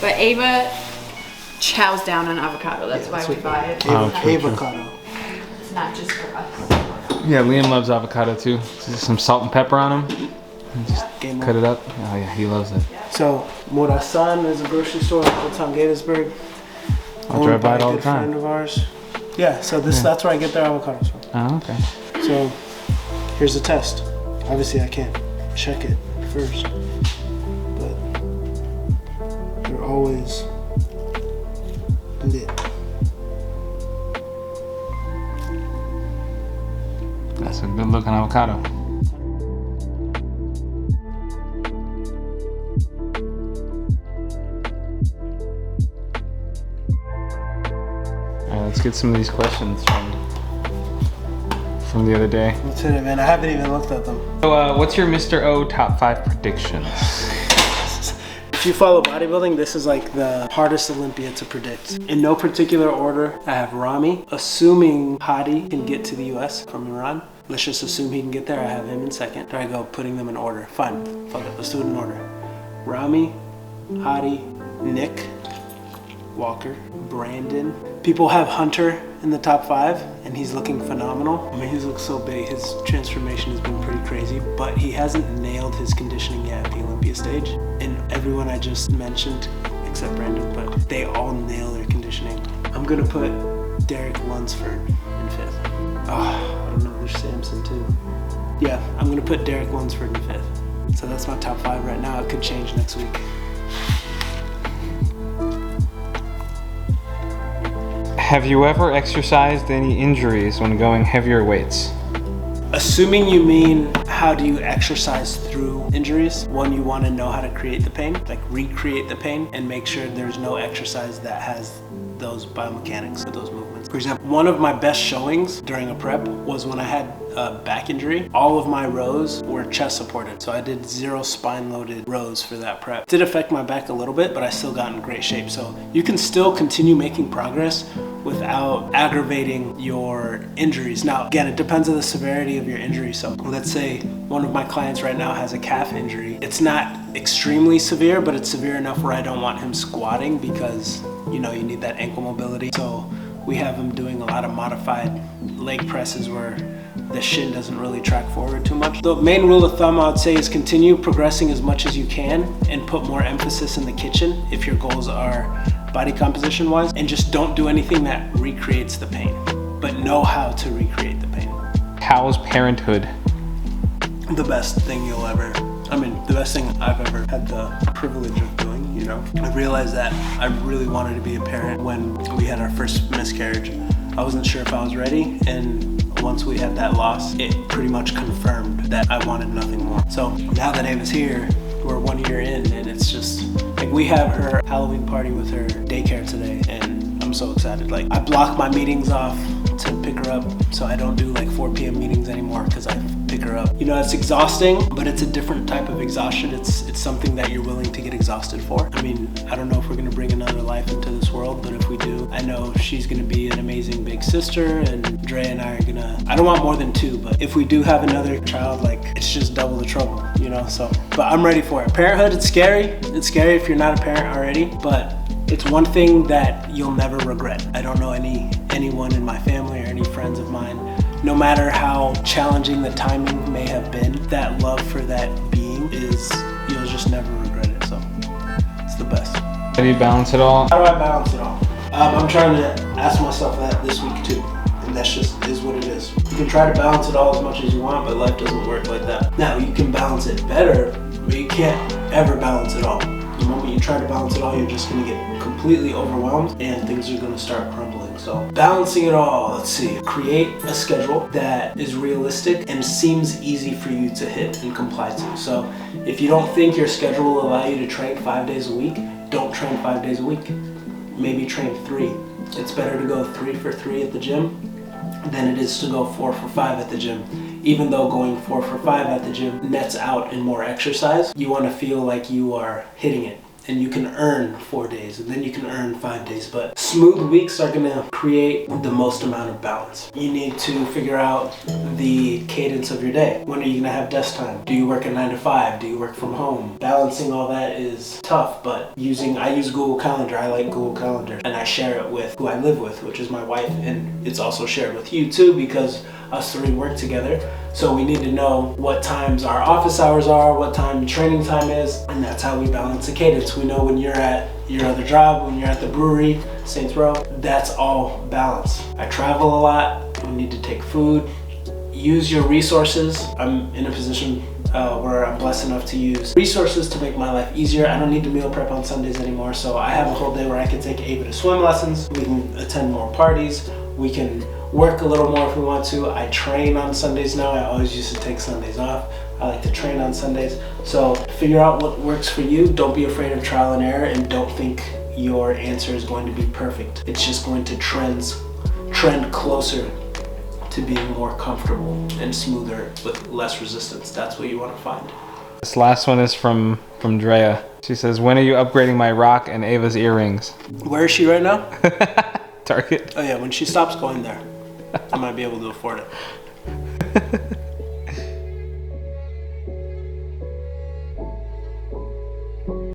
But Ava chows down on avocado. That's why we buy it. Avocado. It's not just for us. Yeah, Liam loves avocado too. Just some salt and pepper on them. And just cut it up. Oh yeah, he loves it. So Murasan is a grocery store in Old Town Gettysburg. I'll drive by it all the time. Friend of ours. Yeah, so that's where I get their avocados from. Oh, okay. So here's the test. Obviously I can't check it first, but they're always lit. That's a good looking avocado. Alright, let's get some of these questions from the other day. Let's hit it, man. I haven't even looked at them. So, what's your Mr. O top 5 predictions? If you follow bodybuilding, this is like the hardest Olympia to predict. In no particular order, I have Rami. Assuming Hadi can get to the US from Iran, let's just assume he can get there. I have him in second. There I go, putting them in order. Fine, fuck it, let's do it in order. Rami, Hadi, Nick, Walker, Brandon. People have Hunter in the top 5, and he's looking phenomenal. I mean, he's looked so big. His transformation has been pretty crazy, but he hasn't nailed his conditioning yet at the Olympia stage. And everyone I just mentioned, except Brandon, but they all nail their conditioning. I'm gonna put Derek Lunsford in 5th. Oh, I don't know, there's Samson too. Yeah, I'm gonna put Derek Lunsford in 5th. So that's my top 5 right now. It could change next week. Have you ever exercised any injuries when going heavier weights? Assuming you mean how do you exercise through injuries, one, you want to know how to create the pain, like recreate the pain and make sure there's no exercise that has those biomechanics or those movements. For example, one of my best showings during a prep was when I had a back injury. All of my rows were chest supported, so I did 0 spine loaded rows for that prep. It did affect my back a little bit, but I still got in great shape. So you can still continue making progress without aggravating your injuries. Now, again, it depends on the severity of your injury. So let's say one of my clients right now has a calf injury. It's not extremely severe, but it's severe enough where I don't want him squatting because, you know, you need that ankle mobility. So we have him doing a lot of modified leg presses where the shin doesn't really track forward too much. The main rule of thumb I would say is continue progressing as much as you can and put more emphasis in the kitchen if your goals are body composition wise, and just don't do anything that recreates the pain, but know how to recreate the pain. How's Parenthood? The best thing you'll ever, the best thing I've ever had the privilege of doing, you know. I realized that I really wanted to be a parent when we had our first miscarriage. I wasn't sure if I was ready, and once we had that loss, it pretty much confirmed that I wanted nothing more. So now that Ava's here, we're 1 year in, and it's just, like, we have her Halloween party with her daycare today, and I'm so excited. Like, I block my meetings off to pick her up, so I don't do like 4 p.m. meetings anymore because I pick her up. You know, it's exhausting, but it's a different type of exhaustion. It's something that you're willing to get exhausted for. I mean, I don't know if we're gonna bring another life into this world, but if we do, I know she's gonna be an amazing big sister, and Dre and I are gonna, I don't want more than 2, but if we do have another child, like, it's just double the trouble, you know? So, but I'm ready for it. Parenthood, it's scary. It's scary if you're not a parent already, but it's one thing that you'll never regret. I don't know anyone in my family or any friends of mine, no matter how challenging the timing may have been, that love for that being is, you'll just never regret it. So it's the best. How do you balance it all? How do I balance it all? I'm trying to ask myself that this week too, and that's just is what it is. You can try to balance it all as much as you want, but life doesn't work like that. Now, you can balance it better, but you can't ever balance it all. The moment you try to balance it all, you're just gonna get completely overwhelmed and things are gonna start crumbling. So balancing it all, let's see. Create a schedule that is realistic and seems easy for you to hit and comply to. So if you don't think your schedule will allow you to train 5 days a week, don't train 5 days a week. Maybe train 3. It's better to go 3 for 3 at the gym than it is to go 4 for 5 at the gym. Even though going 4 for 5 at the gym nets out in more exercise, you want to feel like you are hitting it. and you can earn 4 days, and then you can earn 5 days. But smooth weeks are gonna create the most amount of balance. You need to figure out the cadence of your day. When are you gonna have desk time? Do you work a 9 to 5? Do you work from home? Balancing all that is tough, but I use Google Calendar. I like Google Calendar, and I share it with who I live with, which is my wife, and it's also shared with you too, because us three work together. So we need to know what times our office hours are, what time training time is, and that's how we balance the cadence. We know when you're at your other job, when you're at the brewery, Saints Row, that's all balance. I travel a lot, we need to take food, use your resources. I'm in a position where I'm blessed enough to use resources to make my life easier. I don't need to meal prep on Sundays anymore, so I have a whole day where I can take Ava to swim lessons, we can attend more parties, we can work a little more if we want to. I train on Sundays now. I always used to take Sundays off. I like to train on Sundays. So figure out what works for you. Don't be afraid of trial and error, and don't think your answer is going to be perfect. It's just going to trend closer to being more comfortable and smoother with less resistance. That's what you want to find. This last one is from Drea. She says, when are you upgrading my rock and Ava's earrings? Where is she right now? Target. Oh yeah, when she stops going there, I might be able to afford it.